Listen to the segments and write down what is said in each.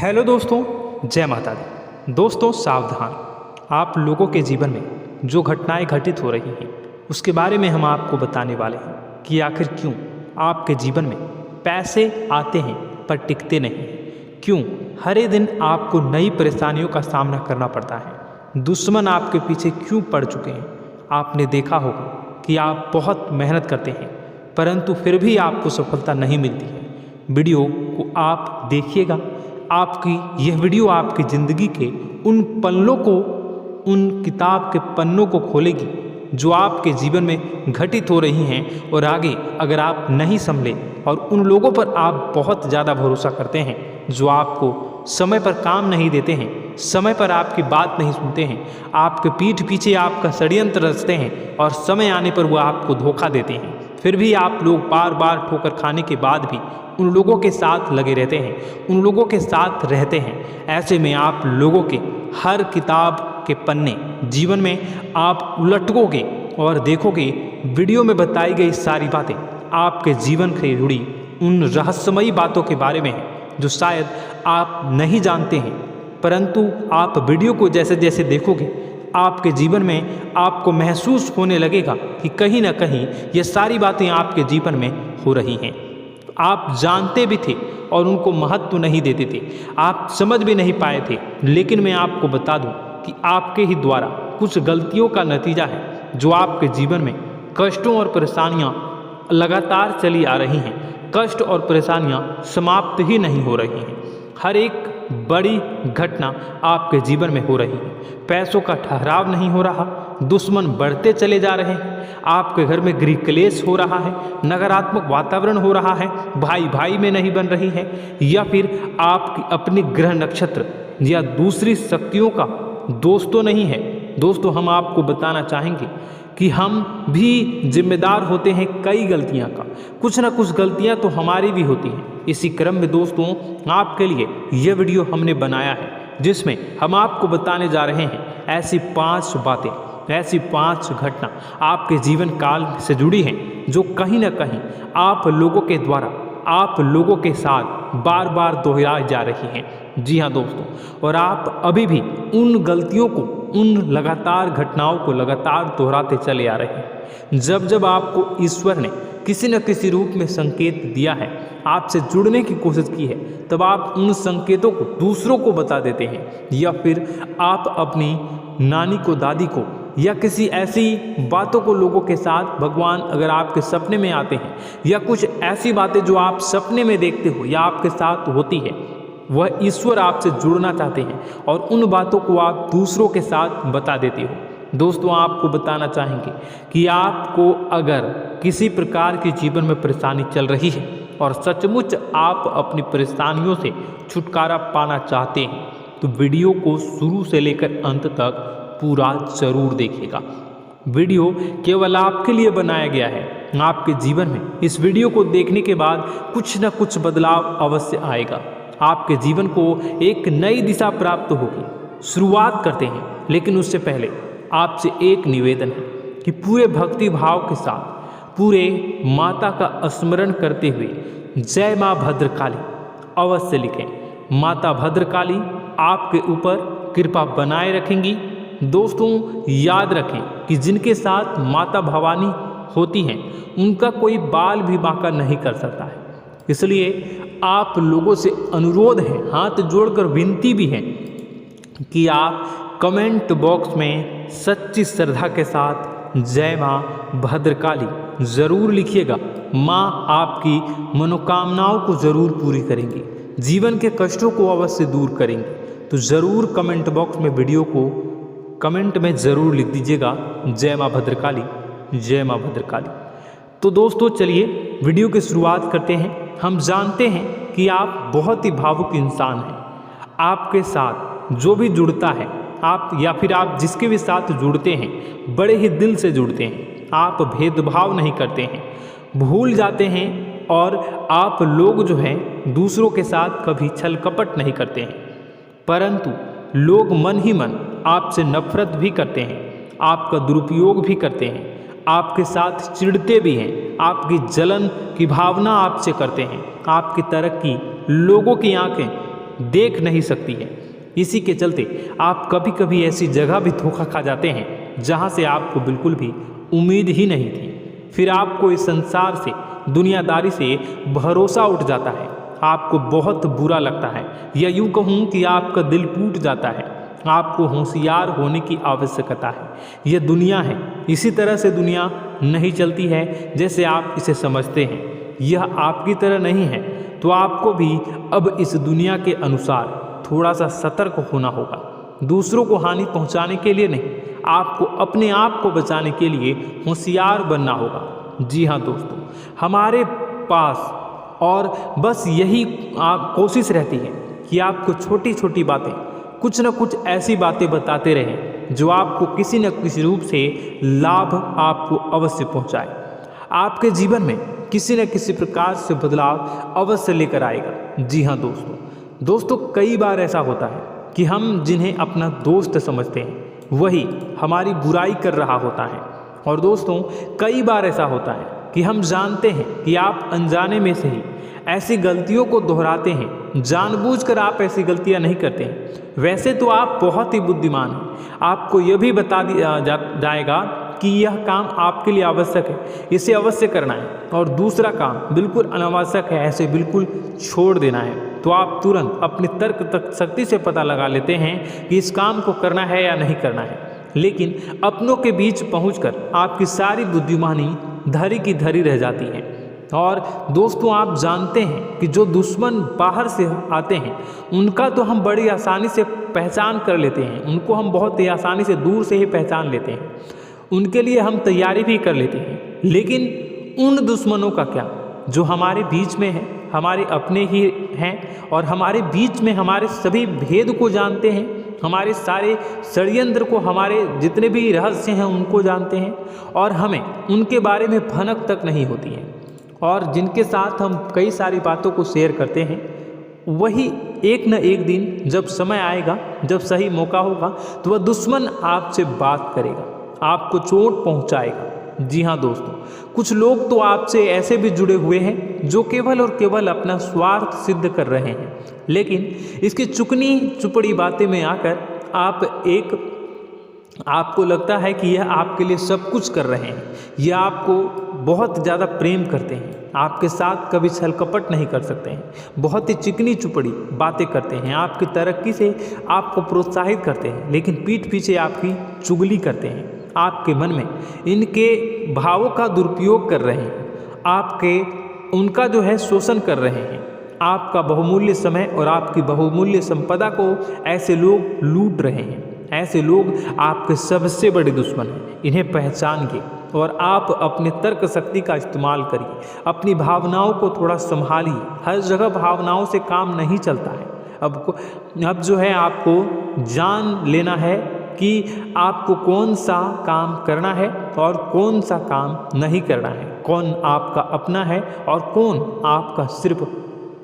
Hello दोस्तों, जय माता दी। दोस्तों सावधान, आप लोगों के जीवन में जो घटनाएं घटित हो रही हैं उसके बारे में हम आपको बताने वाले हैं कि आखिर क्यों आपके जीवन में पैसे आते हैं पर टिकते नहीं। क्यों हर एक दिन आपको नई परेशानियों का सामना करना पड़ता है। दुश्मन आपके पीछे क्यों पड़ चुके हैं। आपने देखा होगा कि आप बहुत मेहनत करते हैं परंतु फिर भी आपको सफलता नहीं मिलती है। वीडियो को आप देखिएगा। आपकी यह वीडियो आपकी ज़िंदगी के उन पन्नों को, उन किताब के पन्नों को खोलेगी जो आपके जीवन में घटित हो रही हैं। और आगे अगर आप नहीं संभले और उन लोगों पर आप बहुत ज़्यादा भरोसा करते हैं जो आपको समय पर काम नहीं देते हैं, समय पर आपकी बात नहीं सुनते हैं, आपके पीठ पीछे आपका षड्यंत्र रचते हैं और समय आने पर वो आपको धोखा देते हैं, फिर भी आप लोग बार बार ठोकर खाने के बाद भी उन लोगों के साथ लगे रहते हैं, उन लोगों के साथ रहते हैं। ऐसे में आप लोगों के हर किताब के पन्ने जीवन में आप उलटोगे और देखोगे वीडियो में बताई गई सारी बातें आपके जीवन से जुड़ी उन रहस्यमयी बातों के बारे में हैं जो शायद आप नहीं जानते हैं। परंतु आप वीडियो को जैसे जैसे देखोगे आपके जीवन में आपको महसूस होने लगेगा कि कहीं ना कहीं ये सारी बातें आपके जीवन में हो रही हैं। आप जानते भी थे और उनको महत्व नहीं देते थे, आप समझ भी नहीं पाए थे। लेकिन मैं आपको बता दूं कि आपके ही द्वारा कुछ गलतियों का नतीजा है जो आपके जीवन में कष्टों और परेशानियां लगातार चली आ रही हैं। कष्ट और परेशानियां समाप्त ही नहीं हो रही हैं। हर एक बड़ी घटना आपके जीवन में हो रही है। पैसों का ठहराव नहीं हो रहा, दुश्मन बढ़ते चले जा रहे हैं, आपके घर में गृह क्लेश हो रहा है, नकारात्मक वातावरण हो रहा है, भाई भाई में नहीं बन रही है, या फिर आपकी अपनी ग्रह नक्षत्र या दूसरी शक्तियों का दोष तो नहीं है। दोस्तों हम आपको बताना चाहेंगे कि हम भी जिम्मेदार होते हैं कई गलतियां का, कुछ ना कुछ गलतियां तो हमारी भी होती हैं। इसी क्रम में दोस्तों आपके लिए यह वीडियो हमने बनाया है जिसमें हम आपको बताने जा रहे हैं ऐसी 5 बातें, ऐसी 5 घटना आपके जीवन काल से जुड़ी हैं जो कहीं ना कहीं आप लोगों के द्वारा आप लोगों के साथ बार बार दोहराई जा रही हैं। जी हाँ दोस्तों, और आप अभी भी उन गलतियों को, उन लगातार घटनाओं को लगातार दोहराते चले आ रहे हैं। जब जब आपको ईश्वर ने किसी न किसी रूप में संकेत दिया है, आपसे जुड़ने की कोशिश की है, तब आप उन संकेतों को दूसरों को बता देते हैं, या फिर आप अपनी नानी को, दादी को, या किसी ऐसी बातों को लोगों के साथ, भगवान अगर आपके सपने में आते हैं या कुछ ऐसी बातें जो आप सपने में देखते हो या आपके साथ होती है, वह ईश्वर आपसे जुड़ना चाहते हैं और उन बातों को आप दूसरों के साथ बता देते हो। दोस्तों आपको बताना चाहेंगे कि आपको अगर किसी प्रकार की जीवन में परेशानी चल रही है और सचमुच आप अपनी परेशानियों से छुटकारा पाना चाहते हैं तो वीडियो को शुरू से लेकर अंत तक पूरा जरूर देखिएगा। वीडियो केवल आपके लिए बनाया गया है। आपके जीवन में इस वीडियो को देखने के बाद कुछ न कुछ बदलाव अवश्य आएगा। आपके जीवन को एक नई दिशा प्राप्त होगी। शुरुआत करते हैं, लेकिन उससे पहले आपसे एक निवेदन है कि पूरे भक्ति भाव के साथ, पूरे माता का स्मरण करते हुए जय माँ भद्रकाली अवश्य लिखें। माता भद्रकाली आपके ऊपर कृपा बनाए रखेंगी। दोस्तों याद रखें कि जिनके साथ माता भवानी होती हैं उनका कोई बाल भी बांका नहीं कर सकता है। इसलिए आप लोगों से अनुरोध है, हाथ जोड़कर विनती भी है कि आप कमेंट बॉक्स में सच्ची श्रद्धा के साथ जय माँ भद्रकाली ज़रूर लिखिएगा। माँ आपकी मनोकामनाओं को ज़रूर पूरी करेंगी, जीवन के कष्टों को अवश्य दूर करेंगी। तो ज़रूर कमेंट बॉक्स में वीडियो को कमेंट में ज़रूर लिख दीजिएगा जय माँ भद्रकाली, जय माँ भद्रकाली। तो दोस्तों चलिए वीडियो की शुरुआत करते हैं। हम जानते हैं कि आप बहुत ही भावुक इंसान हैं। आपके साथ जो भी जुड़ता है, आप या फिर आप जिसके भी साथ जुड़ते हैं बड़े ही दिल से जुड़ते हैं। आप भेदभाव नहीं करते हैं, भूल जाते हैं, और आप लोग जो हैं दूसरों के साथ कभी छल कपट नहीं करते हैं। परंतु लोग मन ही मन आपसे नफरत भी करते हैं, आपका दुरुपयोग भी करते हैं, आपके साथ चिढ़ते भी हैं, आपकी जलन की भावना आपसे करते हैं, आपकी तरक्की लोगों की आंखें देख नहीं सकती है। इसी के चलते आप कभी कभी ऐसी जगह भी धोखा खा जाते हैं जहाँ से आपको बिल्कुल भी उम्मीद ही नहीं थी। फिर आपको इस संसार से, दुनियादारी से भरोसा उठ जाता है, आपको बहुत बुरा लगता है, या यूँ कहूँ कि आपका दिल टूट जाता है। आपको होशियार होने की आवश्यकता है। यह दुनिया है, इसी तरह से दुनिया नहीं चलती है जैसे आप इसे समझते हैं। यह आपकी तरह नहीं है, तो आपको भी अब इस दुनिया के अनुसार थोड़ा सा सतर्क होना होगा। दूसरों को हानि पहुंचाने के लिए नहीं, आपको अपने आप को बचाने के लिए होशियार बनना होगा। जी हाँ दोस्तों, हमारे पास और बस यही कोशिश रहती है कि आपको छोटी छोटी बातें, कुछ न कुछ ऐसी बातें बताते रहें जो आपको किसी न किसी रूप से लाभ आपको अवश्य पहुंचाए, आपके जीवन में किसी न किसी प्रकार से बदलाव अवश्य लेकर आएगा। जी हाँ दोस्तों, कई बार ऐसा होता है कि हम जिन्हें अपना दोस्त समझते हैं वही हमारी बुराई कर रहा होता है। और दोस्तों, कई बार ऐसा होता है कि हम जानते हैं कि आप अनजाने में से ही ऐसी गलतियों को दोहराते हैं, जानबूझकर आप ऐसी गलतियां नहीं करते हैं। वैसे तो आप बहुत ही बुद्धिमान हैं, आपको यह भी बता दिया जाएगा कि यह काम आपके लिए आवश्यक है, इसे अवश्य करना है, और दूसरा काम बिल्कुल अनावश्यक है, ऐसे बिल्कुल छोड़ देना है। तो आप तुरंत अपनी तर्क शक्ति से पता लगा लेते हैं कि इस काम को करना है या नहीं करना है। लेकिन अपनों के बीच पहुंचकर आपकी सारी बुद्धिमानी धरी की धरी रह जाती है। और दोस्तों, आप जानते हैं कि जो दुश्मन बाहर से आते हैं उनका तो हम बड़ी आसानी से पहचान कर लेते हैं, उनको हम बहुत ही आसानी से दूर से ही पहचान लेते हैं, उनके लिए हम तैयारी भी कर लेते हैं। लेकिन उन दुश्मनों का क्या जो हमारे बीच में है, हमारे अपने ही हैं और हमारे बीच में हमारे सभी भेद को जानते हैं, हमारे सारे षड्यंत्र को, हमारे जितने भी रहस्य हैं उनको जानते हैं, और हमें उनके बारे में भनक तक नहीं होती है, और जिनके साथ हम कई सारी बातों को शेयर करते हैं, वही एक न एक दिन जब समय आएगा, जब सही मौका होगा, तो वह दुश्मन आपसे बात करेगा, आपको चोट पहुंचाएगा। जी हाँ दोस्तों, कुछ लोग तो आपसे ऐसे भी जुड़े हुए हैं जो केवल और केवल अपना स्वार्थ सिद्ध कर रहे हैं, लेकिन इसकी चुकनी चुपड़ी बातें में आकर आपको लगता है कि यह आपके लिए सब कुछ कर रहे हैं, यह आपको बहुत ज़्यादा प्रेम करते हैं, आपके साथ कभी छल कपट नहीं कर सकते हैं, बहुत ही चिकनी चुपड़ी बातें करते हैं, आपकी तरक्की से आपको प्रोत्साहित करते हैं, लेकिन पीठ पीछे आपकी चुगली करते हैं, आपके मन में इनके भावों का दुरुपयोग कर रहे हैं, उनका जो है शोषण कर रहे हैं। आपका बहुमूल्य समय और आपकी बहुमूल्य संपदा को ऐसे लोग लूट रहे हैं। ऐसे लोग आपके सबसे बड़े दुश्मन हैं, इन्हें पहचानिए और आप अपने तर्क शक्ति का इस्तेमाल करिए, अपनी भावनाओं को थोड़ा संभालिए। हर जगह भावनाओं से काम नहीं चलता है। अब जो है आपको जान लेना है कि आपको कौन सा काम करना है और कौन सा काम नहीं करना है, कौन आपका अपना है और कौन आपका सिर्फ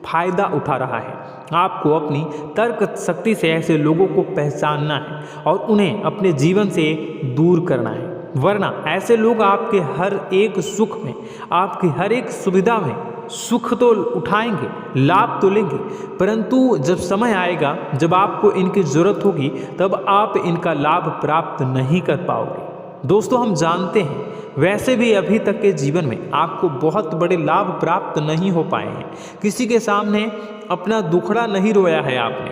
फायदा उठा रहा है। आपको अपनी तर्क शक्ति से ऐसे लोगों को पहचानना है और उन्हें अपने जीवन से दूर करना है, वरना ऐसे लोग आपके हर एक सुख में, आपकी हर एक सुविधा में सुख तो उठाएंगे, लाभ तो लेंगे, परंतु जब समय आएगा, जब आपको इनकी ज़रूरत होगी, तब आप इनका लाभ प्राप्त नहीं कर पाओगे। दोस्तों, हम जानते हैं वैसे भी अभी तक के जीवन में आपको बहुत बड़े लाभ प्राप्त नहीं हो पाए हैं। किसी के सामने अपना दुखड़ा नहीं रोया है आपने,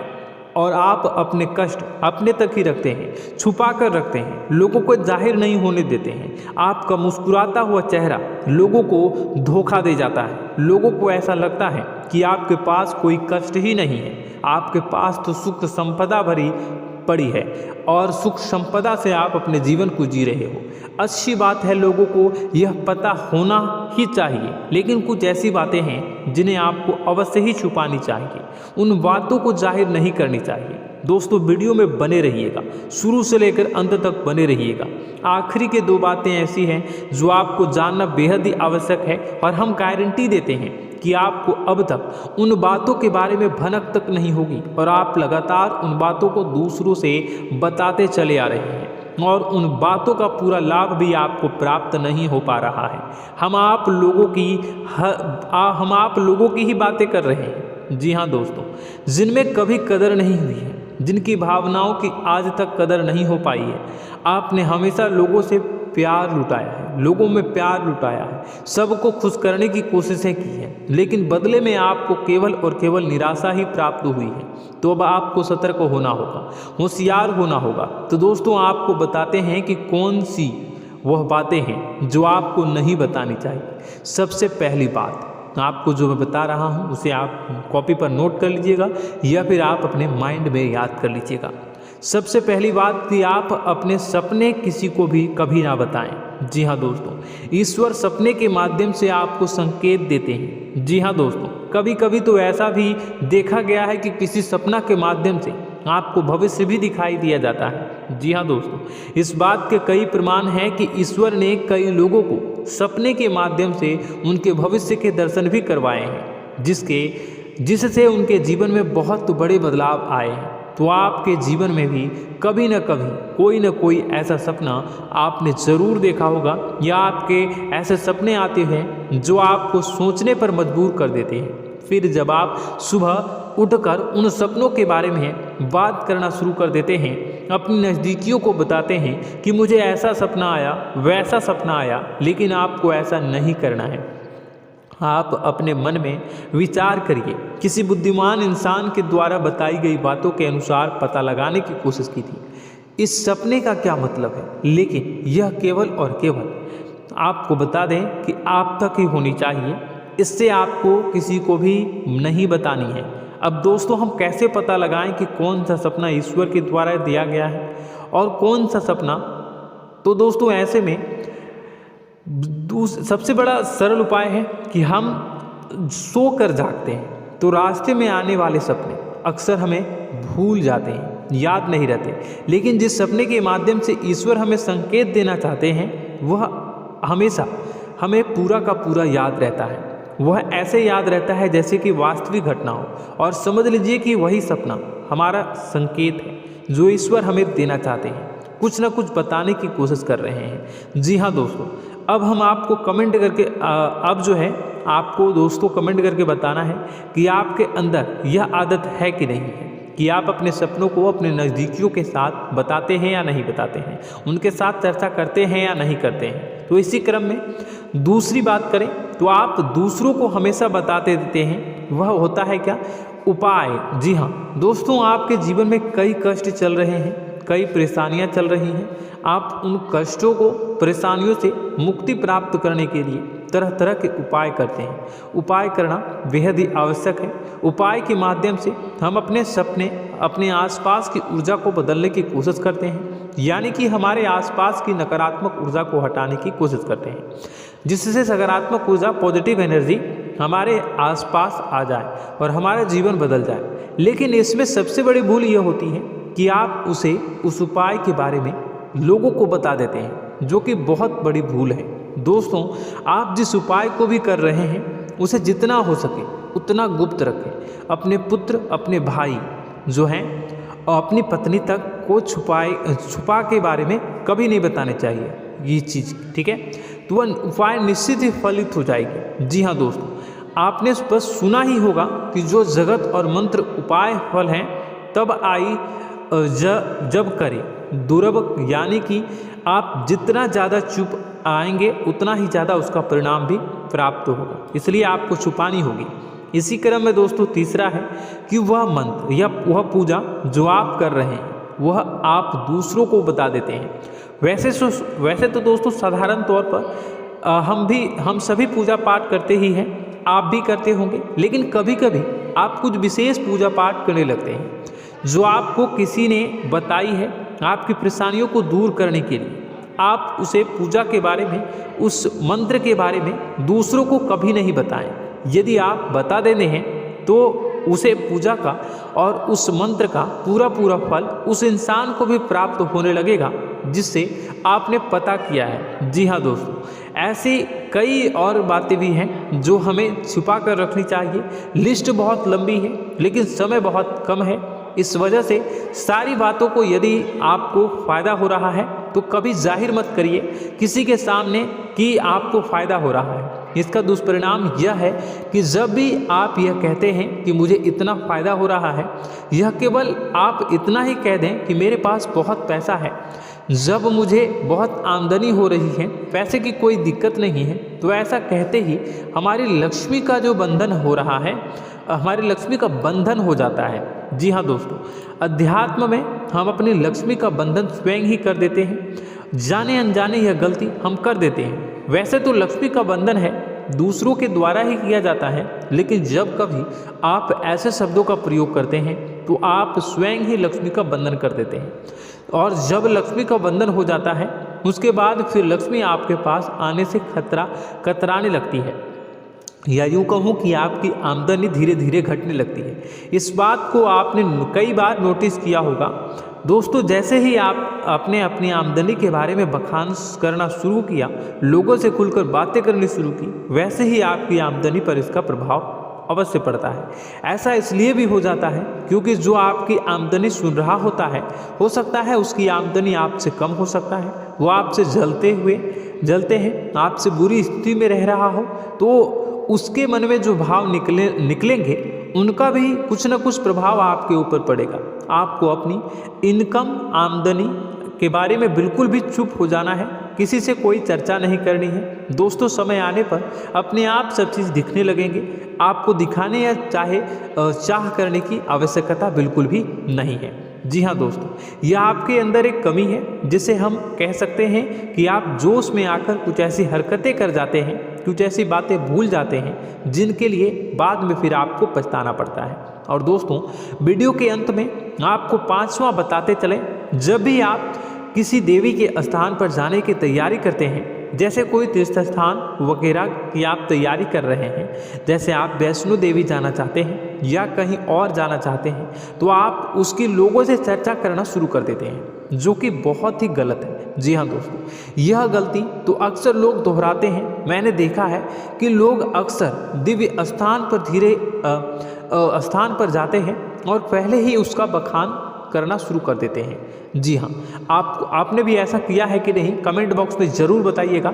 और आप अपने कष्ट अपने तक ही रखते हैं, छुपा कर रखते हैं, लोगों को जाहिर नहीं होने देते हैं। आपका मुस्कुराता हुआ चेहरा लोगों को धोखा दे जाता है। लोगों को ऐसा लगता है कि आपके पास कोई कष्ट ही नहीं है, आपके पास तो सुख संपदा भरी पड़ी है और सुख संपदा से आप अपने जीवन को जी रहे हो। अच्छी बात है, लोगों को यह पता होना ही चाहिए, लेकिन कुछ ऐसी बातें हैं जिन्हें आपको अवश्य ही छुपानी चाहिए, उन बातों को जाहिर नहीं करनी चाहिए। दोस्तों, वीडियो में बने रहिएगा, शुरू से लेकर अंत तक बने रहिएगा। आखिरी के 2 बातें ऐसी हैं जो आपको जानना बेहद ही आवश्यक है, और हम गारंटी देते हैं कि आपको अब तक उन बातों के बारे में भनक तक नहीं होगी, और आप लगातार उन बातों को दूसरों से बताते चले आ रहे हैं, और उन बातों का पूरा लाभ भी आपको प्राप्त नहीं हो पा रहा है। हम आप लोगों की ही बातें कर रहे हैं, जी हाँ दोस्तों, जिनमें कभी कदर नहीं हुई है, जिनकी भावनाओं की आज तक कदर नहीं हो पाई है। आपने हमेशा लोगों से प्यार लुटाया है, लोगों में प्यार लुटाया है, सबको खुश करने की कोशिशें की हैं, लेकिन बदले में आपको केवल और केवल निराशा ही प्राप्त हुई है। तो अब आपको सतर्क होना होगा, होशियार होना होगा। तो दोस्तों आपको बताते हैं कि कौन सी वह बातें हैं जो आपको नहीं बतानी चाहिए। सबसे पहली बात आपको जो मैं बता रहा हूँ उसे आप कॉपी पर नोट कर लीजिएगा या फिर आप अपने माइंड में याद कर लीजिएगा। सबसे पहली बात कि आप अपने सपने किसी को भी कभी ना बताएं। जी हाँ दोस्तों, ईश्वर सपने के माध्यम से आपको संकेत देते हैं। जी हाँ दोस्तों, कभी कभी तो ऐसा भी देखा गया है कि किसी सपना के माध्यम से आपको भविष्य भी दिखाई दिया जाता है। जी हाँ दोस्तों, इस बात के कई प्रमाण हैं कि ईश्वर ने कई लोगों को सपने के माध्यम से उनके भविष्य के दर्शन भी करवाए हैं, जिससे उनके जीवन में बहुत बड़े बदलाव आए हैं। तो आपके जीवन में भी कभी न कभी कोई न कोई ऐसा सपना आपने ज़रूर देखा होगा या आपके ऐसे सपने आते हैं जो आपको सोचने पर मजबूर कर देते हैं। फिर जब आप सुबह उठकर उन सपनों के बारे में बात करना शुरू कर देते हैं, अपनी नज़दीकियों को बताते हैं कि मुझे ऐसा सपना आया, वैसा सपना आया, लेकिन आपको ऐसा नहीं करना है। आप अपने मन में विचार करिए। किसी बुद्धिमान इंसान के द्वारा बताई गई बातों के अनुसार पता लगाने की कोशिश की थी इस सपने का क्या मतलब है, लेकिन यह केवल और केवल आपको बता दें कि आप तक ही होनी चाहिए। इससे आपको किसी को भी नहीं बतानी है। अब दोस्तों हम कैसे पता लगाएं कि कौन सा सपना ईश्वर के द्वारा दिया गया है और कौन सा सपना? तो दोस्तों ऐसे में सबसे बड़ा सरल उपाय है कि हम सोकर जागते हैं तो रास्ते में आने वाले सपने अक्सर हमें भूल जाते हैं, याद नहीं रहते। लेकिन जिस सपने के माध्यम से ईश्वर हमें संकेत देना चाहते हैं वह हमेशा हमें पूरा का पूरा याद रहता है। वह ऐसे याद रहता है जैसे कि वास्तविक घटना हो, और समझ लीजिए कि वही सपना हमारा संकेत है जो ईश्वर हमें देना चाहते हैं, कुछ ना कुछ बताने की कोशिश कर रहे हैं। जी हाँ दोस्तों, अब हम आपको कमेंट करके अब जो है आपको दोस्तों कमेंट करके बताना है कि आपके अंदर यह आदत है कि नहीं है कि आप अपने सपनों को अपने नज़दीकियों के साथ बताते हैं या नहीं बताते हैं, उनके साथ चर्चा करते हैं या नहीं करते हैं। तो इसी क्रम में दूसरी बात करें तो आप दूसरों को हमेशा बताते देते हैं, वह होता है क्या? उपाय। जी हाँ दोस्तों, आपके जीवन में कई कष्ट चल रहे हैं, कई परेशानियां चल रही हैं। आप उन कष्टों को, परेशानियों से मुक्ति प्राप्त करने के लिए तरह तरह के उपाय करते हैं। उपाय करना बेहद ही आवश्यक है। उपाय के माध्यम से हम अपने सपने, अपने आसपास की ऊर्जा को बदलने की कोशिश करते हैं, यानी कि हमारे आसपास की नकारात्मक ऊर्जा को हटाने की कोशिश करते हैं, जिससे सकारात्मक ऊर्जा, पॉजिटिव एनर्जी हमारे आसपास आ जाए और हमारा जीवन बदल जाए। लेकिन इसमें सबसे बड़ी भूल यह होती है कि आप उस उपाय के बारे में लोगों को बता देते हैं, जो कि बहुत बड़ी भूल है। दोस्तों आप जिस उपाय को भी कर रहे हैं उसे जितना हो सके उतना गुप्त रखें। अपने पुत्र, अपने भाई जो हैं और अपनी पत्नी तक को छुपा के बारे में कभी नहीं बताने चाहिए ये चीज़, ठीक है? तो वह उपाय निश्चित ही फलित हो जाएगी। जी हाँ दोस्तों, आपने बस सुना ही होगा कि जो जगत और मंत्र उपाय फल हैं तब आई जब करें दुर्लभ, यानी कि आप जितना ज़्यादा चुप आएंगे उतना ही ज़्यादा उसका परिणाम भी प्राप्त होगा, इसलिए आपको छुपानी होगी। इसी क्रम में दोस्तों तीसरा है कि वह मंत्र या वह पूजा जो आप कर रहे हैं वह आप दूसरों को बता देते हैं। वैसे तो दोस्तों साधारण तौर पर हम सभी पूजा पाठ करते ही हैं, आप भी करते होंगे, लेकिन कभी कभी आप कुछ विशेष पूजा पाठ करने लगते हैं जो आपको किसी ने बताई है आपकी परेशानियों को दूर करने के लिए। आप उसे पूजा के बारे में, उस मंत्र के बारे में दूसरों को कभी नहीं बताएं। यदि आप बता देते हैं तो उसे पूजा का और उस मंत्र का पूरा फल उस इंसान को भी प्राप्त होने लगेगा जिससे आपने पता किया है। जी हाँ दोस्तों, ऐसी कई और बातें भी हैं जो हमें छुपा कर रखनी चाहिए। लिस्ट बहुत लंबी है लेकिन समय बहुत कम है, इस वजह से सारी बातों को यदि आपको फ़ायदा हो रहा है तो कभी जाहिर मत करिए किसी के सामने कि आपको फ़ायदा हो रहा है। इसका दुष्परिणाम यह है कि जब भी आप यह कहते हैं कि मुझे इतना फ़ायदा हो रहा है, यह केवल आप इतना ही कह दें कि मेरे पास बहुत पैसा है, जब मुझे बहुत आमदनी हो रही है, पैसे की कोई दिक्कत नहीं है, तो ऐसा कहते ही हमारी लक्ष्मी का जो बंधन हो रहा है, हमारी लक्ष्मी का बंधन हो जाता है। जी हाँ दोस्तों, अध्यात्म में हम अपनी लक्ष्मी का बंधन स्वयं ही कर देते हैं। जाने अनजाने यह गलती हम कर देते हैं। वैसे तो लक्ष्मी का बंधन है दूसरों के द्वारा ही किया जाता है, लेकिन जब कभी आप ऐसे शब्दों का प्रयोग करते हैं तो आप स्वयं ही लक्ष्मी का बंधन कर देते हैं। और जब लक्ष्मी का बंधन हो जाता है उसके बाद फिर लक्ष्मी आपके पास आने से कतराने लगती है, या यूँ कहूँ कि आपकी आमदनी धीरे धीरे घटने लगती है। इस बात को आपने कई बार नोटिस किया होगा दोस्तों। जैसे ही आप अपनी आमदनी के बारे में बखान करना शुरू किया, लोगों से खुलकर बातें करनी शुरू की, वैसे ही आपकी आमदनी पर इसका प्रभाव अवश्य पड़ता है। ऐसा इसलिए भी हो जाता है क्योंकि जो आपकी आमदनी सुन रहा होता है, हो सकता है उसकी आमदनी आपसे कम हो सकता है, वो आपसे जलते हैं, आपसे बुरी स्थिति में रह रहा हो, तो उसके मन में जो भाव निकलेंगे उनका भी कुछ न कुछ प्रभाव आपके ऊपर पड़ेगा। आपको अपनी इनकम आमदनी के बारे में बिल्कुल भी चुप हो जाना है, किसी से कोई चर्चा नहीं करनी है। दोस्तों, समय आने पर अपने आप सब चीज़ दिखने लगेंगे। आपको दिखाने या चाह करने की आवश्यकता बिल्कुल भी नहीं है। जी हाँ दोस्तों, यह आपके अंदर एक कमी है जिसे हम कह सकते हैं कि आप जोश में आकर कुछ ऐसी हरकतें कर जाते हैं, कुछ ऐसी बातें भूल जाते हैं जिनके लिए बाद में फिर आपको पछताना पड़ता है। और दोस्तों, वीडियो के अंत में आपको 5वां बताते चलें, जब भी आप किसी देवी के स्थान पर जाने की तैयारी करते हैं, जैसे कोई तीर्थ स्थान वगैरह की आप तैयारी कर रहे हैं, जैसे आप वैष्णो देवी जाना चाहते हैं या कहीं और जाना चाहते हैं, तो आप उसकी लोगों से चर्चा करना शुरू कर देते हैं, जो कि बहुत ही गलत है। जी हाँ दोस्तों, यह गलती तो अक्सर लोग दोहराते हैं। मैंने देखा है कि लोग अक्सर दिव्य स्थान पर जाते हैं और पहले ही उसका बखान करना शुरू कर देते हैं। जी हाँ, आपने भी ऐसा किया है कि नहीं, कमेंट बॉक्स में ज़रूर बताइएगा।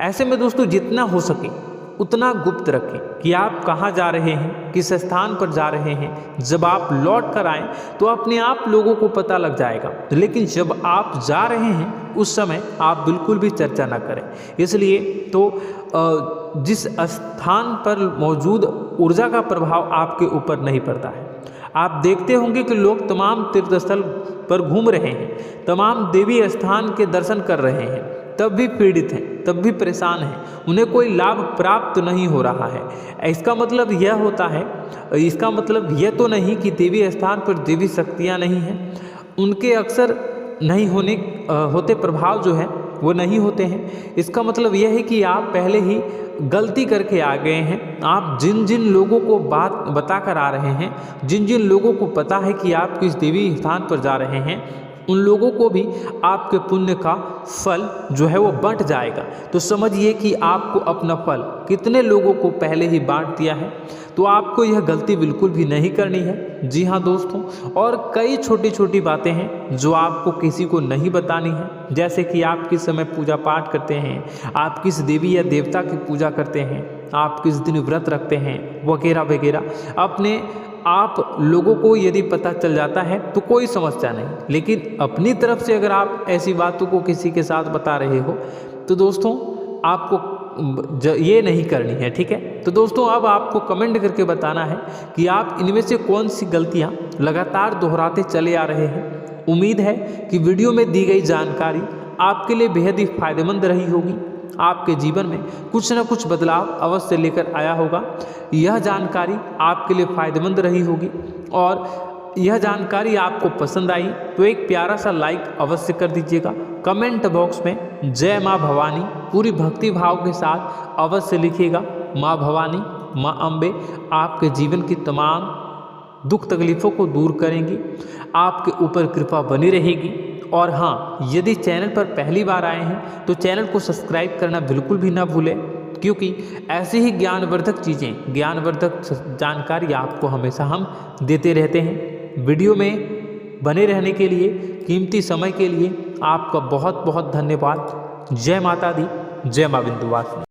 ऐसे में दोस्तों, जितना हो सके उतना गुप्त रखें कि आप कहाँ जा रहे हैं, किस स्थान पर जा रहे हैं। जब आप लौट कर आएँ तो अपने आप लोगों को पता लग जाएगा, लेकिन जब आप जा रहे हैं उस समय आप बिल्कुल भी चर्चा ना करें। इसलिए तो जिस स्थान पर मौजूद ऊर्जा का प्रभाव आपके ऊपर नहीं पड़ता है। आप देखते होंगे कि लोग तमाम तीर्थ स्थल पर घूम रहे हैं, तमाम देवी स्थान के दर्शन कर रहे हैं, तब भी पीड़ित हैं, तब भी परेशान हैं, उन्हें कोई लाभ प्राप्त नहीं हो रहा है। इसका मतलब यह होता है, इसका मतलब यह तो नहीं कि देवी स्थान पर देवी शक्तियाँ नहीं हैं, उनके अक्सर नहीं होते प्रभाव जो है वो नहीं होते हैं। इसका मतलब यह है कि आप पहले ही गलती करके आ गए हैं। आप जिन जिन लोगों को बात बता कर आ रहे हैं, जिन जिन लोगों को पता है कि आप किस देवी स्थान पर जा रहे हैं, उन लोगों को भी आपके पुण्य का फल जो है वो बंट जाएगा। तो समझिए कि आपको अपना फल कितने लोगों को पहले ही बांट दिया है। तो आपको यह गलती बिल्कुल भी नहीं करनी है। जी हाँ दोस्तों, और कई छोटी छोटी बातें हैं जो आपको किसी को नहीं बतानी है, जैसे कि आप किस समय पूजा पाठ करते हैं, आप किस देवी या देवता की पूजा करते हैं, आप किस दिन व्रत रखते हैं, वगैरह वगैरह। अपने आप लोगों को यदि पता चल जाता है तो कोई समस्या नहीं, लेकिन अपनी तरफ से अगर आप ऐसी बातों को किसी के साथ बता रहे हो तो दोस्तों आपको ये नहीं करनी है, ठीक है। तो दोस्तों, अब आपको कमेंट करके बताना है कि आप इनमें से कौन सी गलतियां लगातार दोहराते चले आ रहे हैं। उम्मीद है कि वीडियो में दी गई जानकारी आपके लिए बेहद ही फायदेमंद रही होगी, आपके जीवन में कुछ न कुछ बदलाव अवश्य लेकर आया होगा। यह जानकारी आपके लिए फायदेमंद रही होगी और यह जानकारी आपको पसंद आई तो एक प्यारा सा लाइक अवश्य कर दीजिएगा। कमेंट बॉक्स में जय माँ भवानी पूरी भक्ति भाव के साथ अवश्य लिखिएगा। माँ भवानी, माँ अम्बे आपके जीवन की तमाम दुख तकलीफ़ों को दूर करेंगी, आपके ऊपर कृपा बनी रहेगी। और हाँ, यदि चैनल पर पहली बार आए हैं तो चैनल को सब्सक्राइब करना बिल्कुल भी ना भूलें, क्योंकि ऐसी ही ज्ञानवर्धक चीज़ें, ज्ञानवर्धक जानकारी आपको हमेशा हम देते रहते हैं। वीडियो में बने रहने के लिए, कीमती समय के लिए आपका बहुत बहुत धन्यवाद। जय माता दी, जय माँ विंध्यवासिनी।